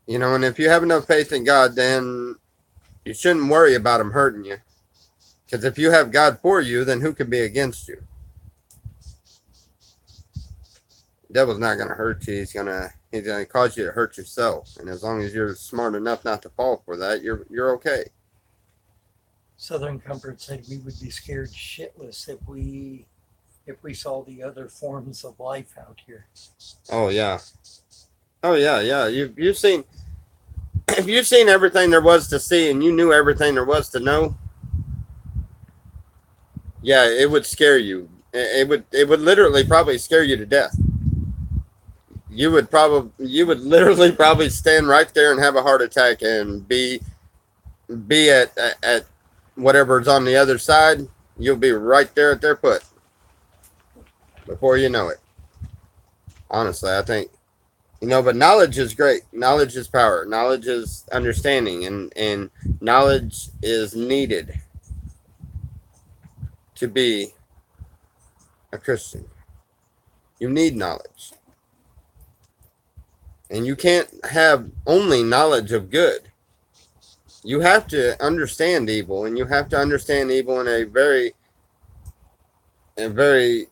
[SPEAKER 1] You know, and if you have enough faith in God, then you shouldn't worry about him hurting you. Because if you have God for you, then who can be against you? The devil's not going to hurt you. He's going to cause you to hurt yourself. And as long as you're smart enough not to fall for that, you're okay.
[SPEAKER 2] Southern Comfort said we would be scared shitless if we saw the other forms of life out here.
[SPEAKER 1] Oh yeah. Oh yeah. You've seen. If you've seen everything there was to see and you knew everything there was to know, yeah, it would scare you. It would literally probably scare you to death. You would literally probably stand right there and have a heart attack and be at whatever's on the other side. You'll be right there at their foot before you know it. Honestly, I think. You know, but knowledge is great. Knowledge is power. Knowledge is understanding, and knowledge is needed to be a Christian. You need knowledge. And you can't have only knowledge of good. You have to understand evil, and you have to understand evil in a very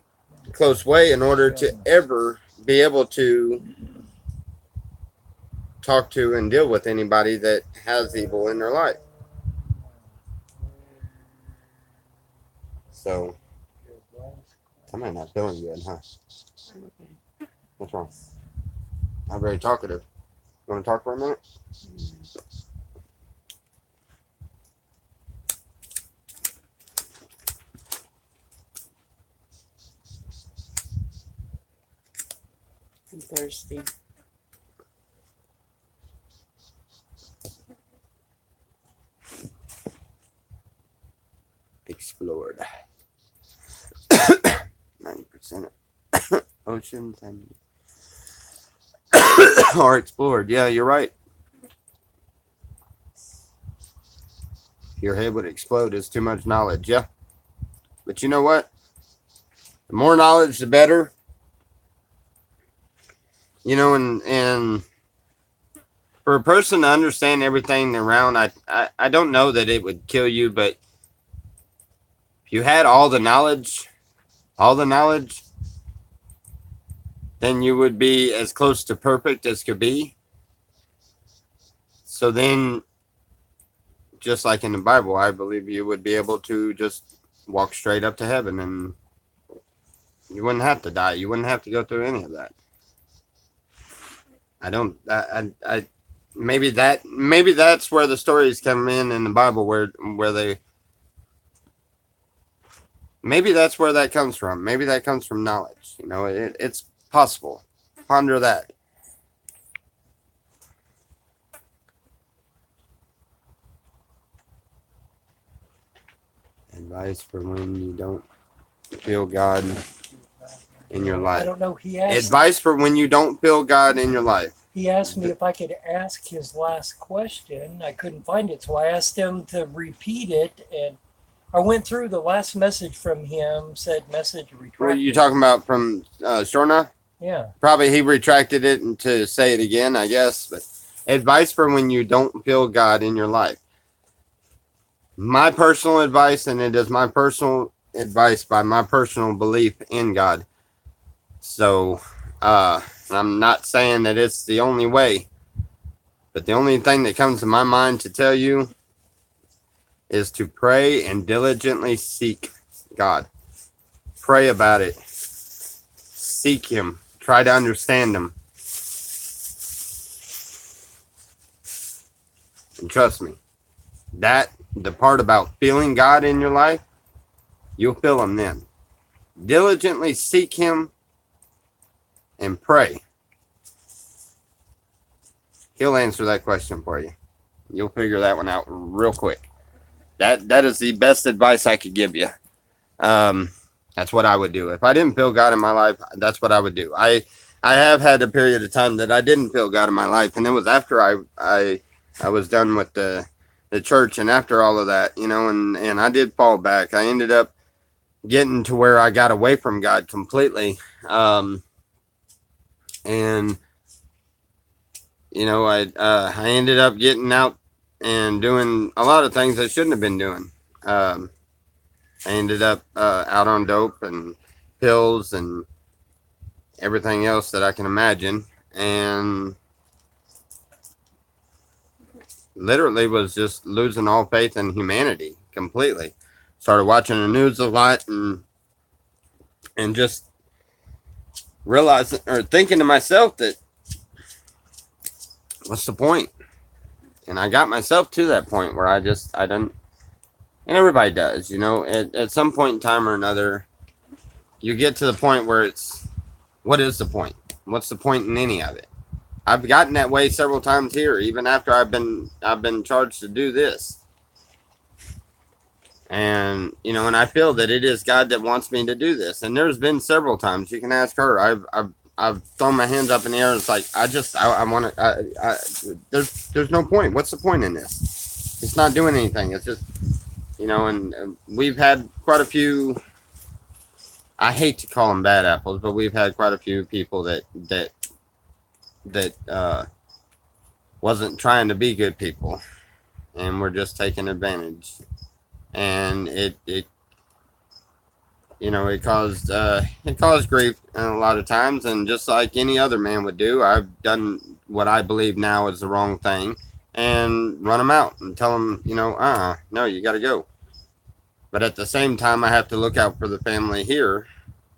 [SPEAKER 1] close way in order to ever be able to talk to and deal with anybody that has evil in their life. So, somebody not feeling good, huh? What's wrong? I'm very talkative. You want to talk for a minute?
[SPEAKER 3] I'm thirsty.
[SPEAKER 1] Explored. 90% oceans and are explored. Yeah, you're right. Your head would explode. It's too much knowledge. Yeah. But you know what? The more knowledge, the better. You know, and for a person to understand everything around, I don't know that it would kill you, but if you had all the knowledge, then you would be as close to perfect as could be. So then, just like in the Bible, I believe you would be able to just walk straight up to heaven, and you wouldn't have to die. You wouldn't have to go through any of that. Maybe that's where the stories come in the Bible, where they, maybe that's where that comes from. Maybe that comes from knowledge. You know, it's possible. Ponder that. Advice for when you don't feel God in your life.
[SPEAKER 2] I don't know. He asked.
[SPEAKER 1] Advice for when you don't feel God in your life.
[SPEAKER 2] He asked me if I could ask his last question. I couldn't find it, so I asked him to repeat it, and I went through the last message from him. Said message retracted.
[SPEAKER 1] What are you talking about from Shorna?
[SPEAKER 2] Yeah.
[SPEAKER 1] Probably he retracted it and to say it again, I guess. But advice for when you don't feel God in your life. My personal advice, and it is my personal advice by my personal belief in God. So, I'm not saying that it's the only way, but the only thing that comes to my mind to tell you is to pray and diligently seek God. Pray about it. Seek Him. Try to understand Him. And trust me, the part about feeling God in your life, you'll feel Him then. Diligently seek Him and pray. He'll answer that question for you. You'll figure that one out real quick. That is the best advice I could give you. That's what I would do. If I didn't feel God in my life, that's what I would do. I have had a period of time that I didn't feel God in my life, and it was after I was done with the church, and after all of that, you know, and I did fall back. I ended up getting to where I got away from God completely. And you know, I ended up getting out and doing a lot of things I shouldn't have been doing. I ended up out on dope and pills and everything else that I can imagine, and literally was just losing all faith in humanity completely. Started watching the news a lot, and just realizing or thinking to myself that what's the point? And I got myself to that point where I don't, and everybody does, you know, at some point in time or another, you get to the point where it's, what is the point? What's the point in any of it? I've gotten that way several times here, even after I've been charged to do this. And, you know, and I feel that it is God that wants me to do this. And there's been several times, you can ask her, I've thrown my hands up in the air. And it's like, I want to, there's no point. What's the point in this? It's not doing anything. It's just, you know, and we've had quite a few, I hate to call them bad apples, but we've had quite a few people that that wasn't trying to be good people, and were just taking advantage. And it it caused grief a lot of times. And just like any other man would do, I've done what I believe now is the wrong thing, and run them out and tell them, no, you got to go. But at the same time, I have to look out for the family here.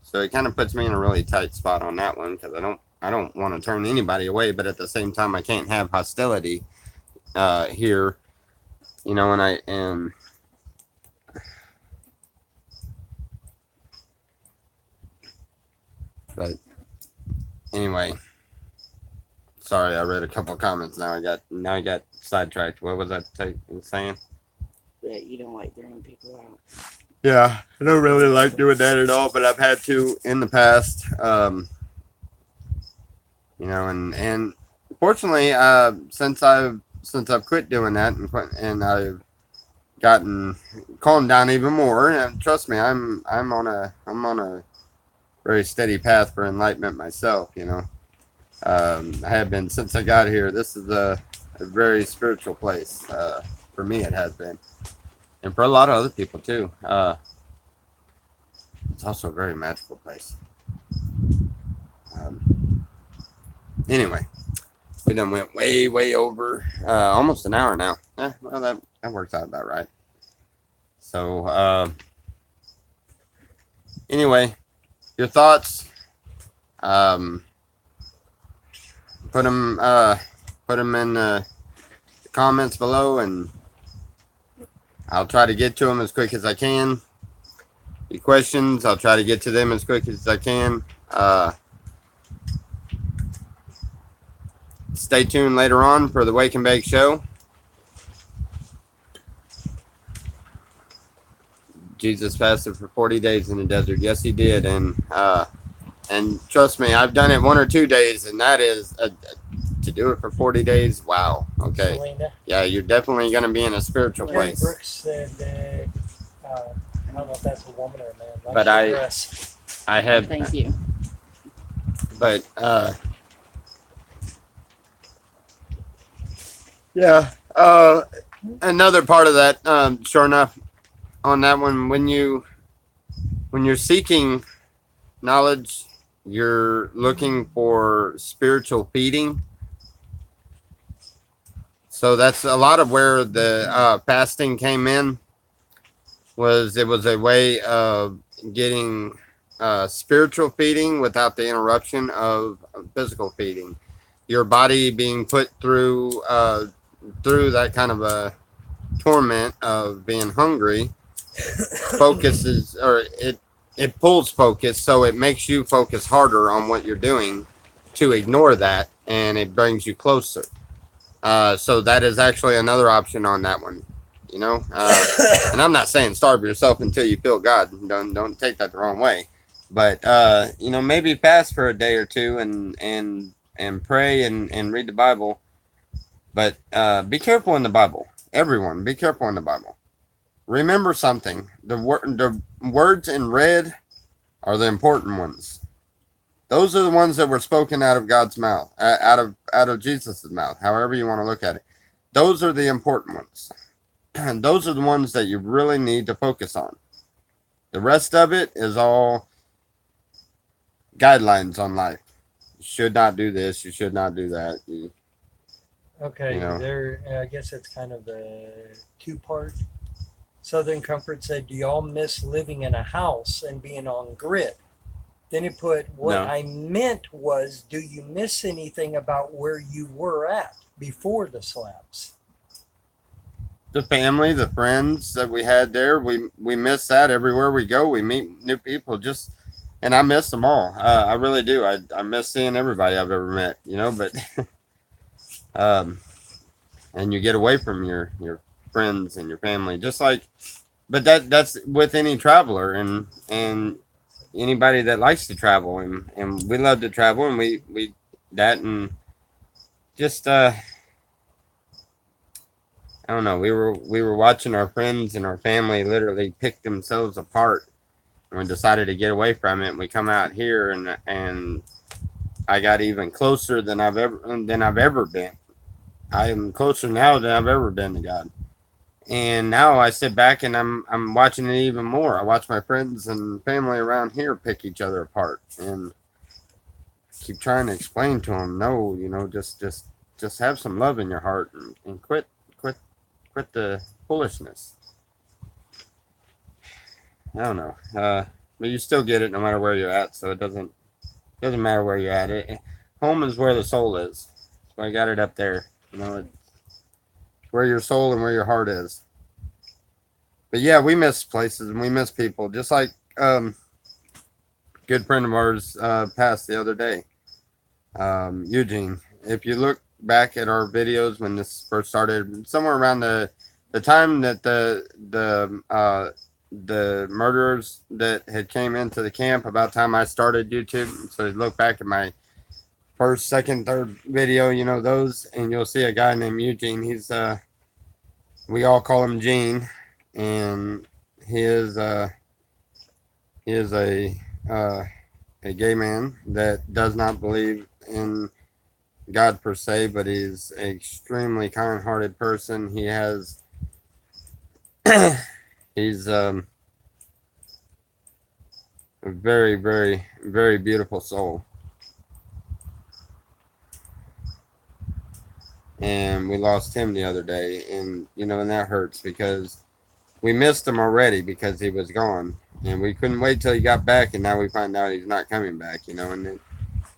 [SPEAKER 1] So it kind of puts me in a really tight spot on that one, because I don't want to turn anybody away, but at the same time, I can't have hostility here, and but anyway, sorry, I read a couple of comments. Now I got sidetracked. What was I saying?
[SPEAKER 3] That you don't like throwing people out.
[SPEAKER 1] Yeah, I don't really like doing that at all, but I've had to in the past. And fortunately, since I've quit doing that, and I've gotten calmed down even more, and trust me, I'm on a very steady path for enlightenment myself. I have been since I got here. This is a very spiritual place. For me, it has been, and for a lot of other people too. It's also a very magical place. Anyway, we done went way over, almost an hour now. Well, that works out about right. So, anyway, your thoughts. Put them in the comments below, and I'll try to get to them as quick as I can. Your questions, I'll try to get to them as quick as I can. Stay tuned later on for the Wake and Bake show. Jesus fasted for 40 days in the desert. Yes, he did. And trust me, I've done it 1 or 2 days, and that is to do it for 40 days. Wow. Okay.
[SPEAKER 2] Selena.
[SPEAKER 1] Yeah, you're definitely going to be in a spiritual
[SPEAKER 2] Mary
[SPEAKER 1] place.
[SPEAKER 2] Brooks said, I don't know if that's a woman or a man. Like
[SPEAKER 1] But I have.
[SPEAKER 3] Thank you.
[SPEAKER 1] But yeah. Another part of that, sure enough, on that one, when you're seeking knowledge, you're looking for spiritual feeding. So that's a lot of where the fasting came in. It was a way of getting spiritual feeding without the interruption of physical feeding. Your body being put through that kind of a torment of being hungry focuses, or it pulls focus, so it makes you focus harder on what you're doing to ignore that, and it brings you closer. So that is actually another option on that one, and I'm not saying starve yourself until you feel God. Don't take that the wrong way, but maybe fast for a day or two and pray and read the Bible. But be careful in the Bible. Everyone, be careful in the Bible. Remember something. The words in red are the important ones. Those are the ones that were spoken out of God's mouth, out of Jesus' mouth, however you want to look at it. Those are the important ones. And those are the ones that you really need to focus on. The rest of it is all guidelines on life. You should not do this. You should not do that.
[SPEAKER 2] Okay, I guess it's kind of a two-part. Southern Comfort said, do y'all miss living in a house and being on grid? Then it put, what
[SPEAKER 1] No.
[SPEAKER 2] I meant was, do you miss anything about where you were at before the slabs?
[SPEAKER 1] The family, the friends that we had there, we miss that everywhere we go. We meet new people, and I miss them all. I really do. I miss seeing everybody I've ever met, but and you get away from your friends and your family, but that's with any traveler and anybody that likes to travel, and we love to travel, and we that, and just I don't know, we were watching our friends and our family literally pick themselves apart, and we decided to get away from it, and we come out here, and I got even closer than I've ever been. I am closer now than I've ever been to God. And now I sit back and I'm watching it even more. I watch my friends and family around here pick each other apart, and keep trying to explain to them, no, just have some love in your heart, and quit the foolishness. I don't know, but you still get it no matter where you're at. So it doesn't matter where you're at. Home is where the soul is. So I got it up there. It's where your soul and where your heart is. But yeah, we miss places and we miss people. Just like good friend of ours passed the other day, Eugene. If you look back at our videos when this first started, somewhere around the time that the murderers that had came into the camp, about time I started YouTube. So you look back at my first, second, third video, those, and you'll see a guy named Eugene. He's we all call him Gene, and he is a gay man that does not believe in God per se, but he's an extremely kind-hearted person. He has he's a very, very, very beautiful soul. And we lost him the other day, and and that hurts because we missed him already because he was gone, and we couldn't wait till he got back, and now we find out he's not coming back. And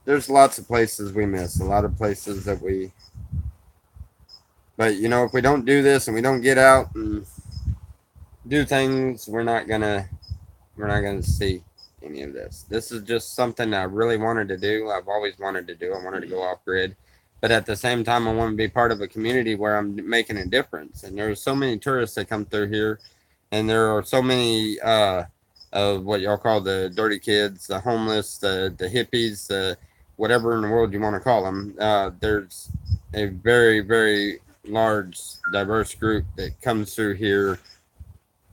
[SPEAKER 1] there's lots of places we miss, a lot of places that we. But if we don't do this and we don't get out and do things, we're not gonna see any of this. This is just something I really wanted to do. I've always wanted to do. I wanted to go off grid. But at the same time, I want to be part of a community where I'm making a difference. And there are so many tourists that come through here, and there are so many of what y'all call the dirty kids, the homeless, the hippies, the whatever in the world you want to call them. There's a very, very large, diverse group that comes through here,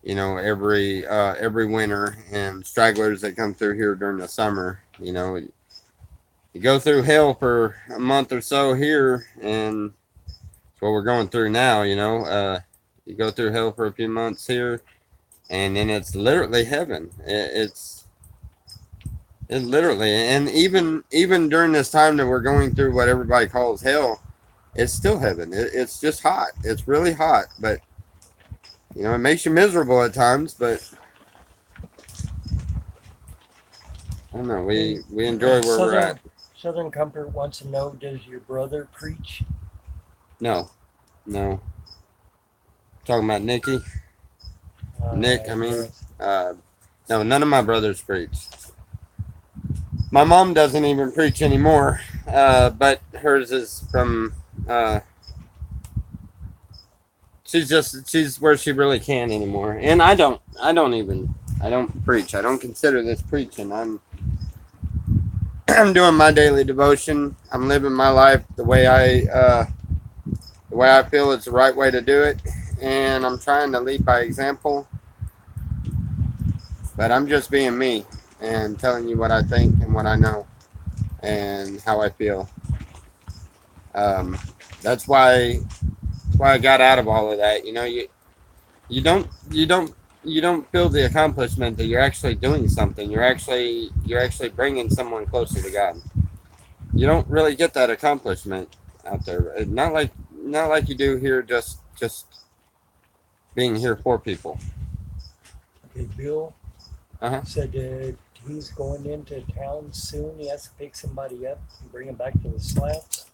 [SPEAKER 1] every winter, and stragglers that come through here during the summer. You go through hell for a month or so here, and it's what we're going through now. You go through hell for a few months here, and then it's literally heaven. It's literally, and even during this time that we're going through what everybody calls hell, it's still heaven. It's just hot. It's really hot, but it makes you miserable at times. But I don't know. We enjoy where we're at.
[SPEAKER 2] Southern Comfort wants to know: does your brother preach?
[SPEAKER 1] No. Talking about Nicky. Nick, I mean, no, none of my brothers preach. My mom doesn't even preach anymore, but hers is from, she's where she really can anymore. And I don't preach. I don't consider this preaching. I'm doing my daily devotion. I'm living my life the way I feel it's the right way to do it. And I'm trying to lead by example. But I'm just being me and telling you what I think and what I know and how I feel. That's why I got out of all of that. You don't feel the accomplishment that you're actually doing something. You're actually bringing someone closer to God. You don't really get that accomplishment out there. Not like you do here. Just being here for people.
[SPEAKER 2] Okay, Bill.
[SPEAKER 1] Uh-huh.
[SPEAKER 2] Said he's going into town soon. He has to pick somebody up and bring him back to the slabs.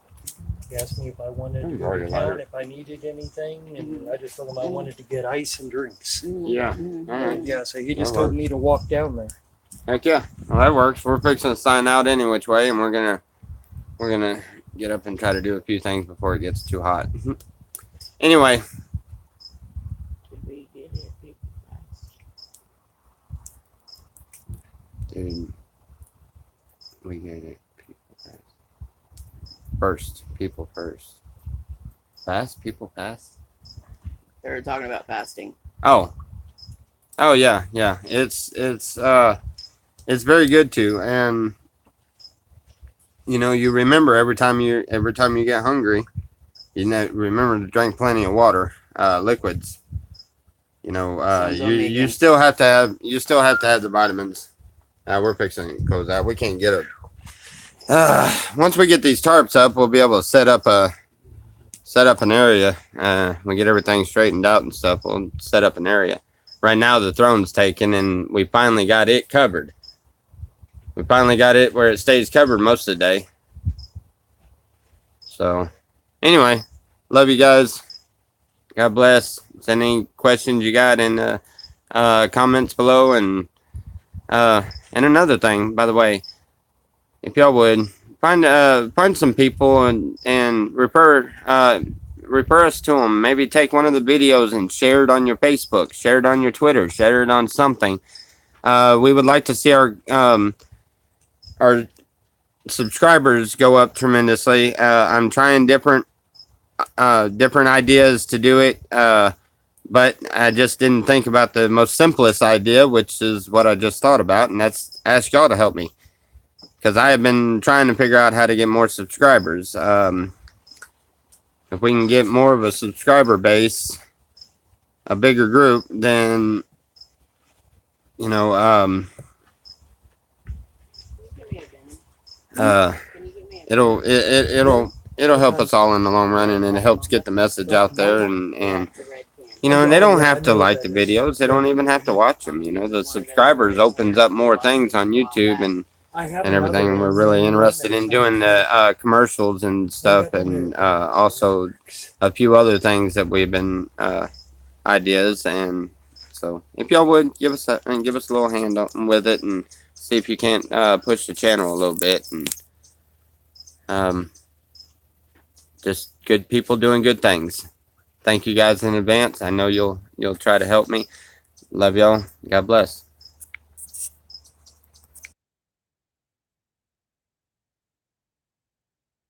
[SPEAKER 2] He asked me if I wanted to go to town, if I needed anything, and I just told him I wanted to get ice and drinks.
[SPEAKER 1] Yeah.
[SPEAKER 2] Yeah, so he just told me to walk down there.
[SPEAKER 1] Heck yeah. Well, that works. We're fixing to sign out any which way, and we're gonna get up and try to do a few things before it gets too hot. Anyway. Dude, we get it. People first. Fast? People fast?
[SPEAKER 3] They were talking about fasting.
[SPEAKER 1] Oh yeah. It's very good too, and you remember every time you get hungry, remember to drink plenty of water, liquids. You still have to have the vitamins. We're fixing to close out. We can't get it. Once we get these tarps up, we'll be able to set up an area. We get everything straightened out and stuff. We'll set up an area. Right now, the throne's taken, and we finally got it covered. We finally got it where it stays covered most of the day. So, anyway, love you guys. God bless. Send any questions you got in the comments below. And another thing, by the way, if y'all would find some people and refer us to them. Maybe take one of the videos and share it on your Facebook, share it on your Twitter, share it on something. We would like to see our subscribers go up tremendously. I'm trying different ideas to do it, but I just didn't think about the most simplest idea, which is what I just thought about, and that's ask y'all to help me, because I have been trying to figure out how to get more subscribers. If we can get more of a subscriber base, a bigger group, then it'll help us all in the long run, and it helps get the message out there. And they don't have to like the videos; they don't even have to watch them. The subscribers opens up more things on YouTube and everything. We're really interested in doing the commercials and stuff, and also a few other things that we've been ideas. And so, if y'all would give us a little hand with it, and see if you can't push the channel a little bit, and just good people doing good things. Thank you guys in advance. I know you'll try to help me. Love y'all. God bless.